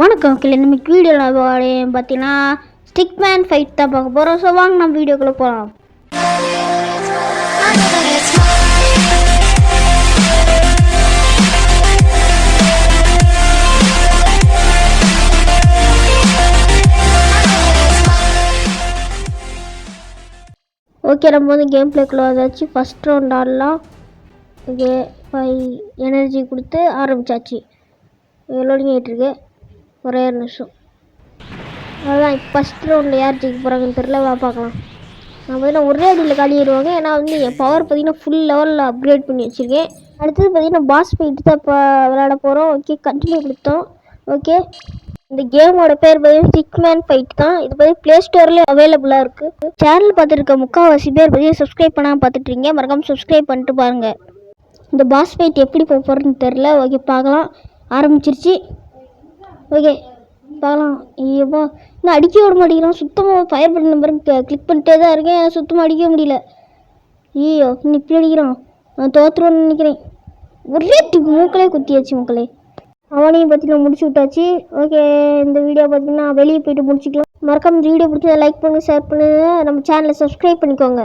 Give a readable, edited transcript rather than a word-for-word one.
வணக்கம் மக்களே, நமக்கு வீடியோவில் பார்த்தீங்கன்னா ஸ்டிக்மேன் ஃபைட் தான் பார்க்க போகிறோம். ஸோ வாங்க நம்ம வீடியோக்குள்ளே போகலாம். ஓகே, நம்ம வந்து கேம் பிளேக்குள்ளே வந்தாச்சு. ஃபஸ்ட் ரவுண்ட் ஆடலாம். ஓகே, 5 எனர்ஜி கொடுத்து ஆரம்பித்தாச்சு. லோடிங் ஆகிட்டுருக்கு. ஒரே ஒரு நிமிஷம். அதுதான் இப்போ ஃபஸ்ட் ரவுண்டில் யார் ஜெயிக்க போகிறாங்கன்னு தெரியல. பார்க்கலாம். நான் பார்த்தீங்கன்னா ஒரே அடியில் காலிடுவாங்க. ஏன்னா வந்து என் பவர் பார்த்தீங்கன்னா ஃபுல் லெவலில் அப்கிரேட் பண்ணி வச்சுருக்கேன். அடுத்தது பார்த்தீங்கன்னா பாஸ் ஃபைட்டு தான் இப்போ விளையாட போகிறோம். ஓகே, கண்டினியூ கொடுத்தோம். ஓகே, இந்த கேமோட பேர் பார்த்தீங்கன்னா ஸ்டிக்மேன் ஃபைட் தான். இது பார்த்தீங்கன்னா ப்ளே ஸ்டோர்லேயே அவைலபிளாக இருக்குது. சேனல் பார்த்துருக்க முக்கால்வாசி பேர் பார்த்தீங்கன்னா சப்ஸ்கிரைப் பண்ணாமல் பார்த்துட்ருக்கீங்க. மறக்காமல் சப்ஸ்கிரைப் பண்ணிட்டு பாருங்கள். இந்த பாஸ் ஃபைட் எப்படி போக போகிறதுன்னு தெரில. ஓகே, பார்க்கலாம். ஆரம்பிச்சிருச்சு. ஓகே, பார்க்கலாம். ஐயோப்பா, இன்னும் அடிக்க விட மாட்டேங்கிறான். சுத்தமாக ஃபயர் பட்டன் நம்பருக்கு கிளிக் பண்ணிட்டே தான் இருக்கேன். சுத்தமாக அடிக்க முடியல. ஐயோ, இன்னும் இப்படி அடிக்கிறான். நான் தோற்றுருவேன்னு நினைக்கிறேன். ஒரே மூக்களே குத்தியாச்சு மக்களே. அவனையும் பார்த்தீங்கன்னா முடிச்சு விட்டாச்சு. ஓகே, இந்த வீடியோ பார்த்தீங்கன்னா வெளியே போய்ட்டு முடிச்சுக்கலாம். மறக்காம இந்த வீடியோ பிடிச்சதை லைக் பண்ணுங்கள், ஷேர் பண்ணுங்கள், நம்ம சேனலை சப்ஸ்கிரைப் பண்ணிக்கோங்க.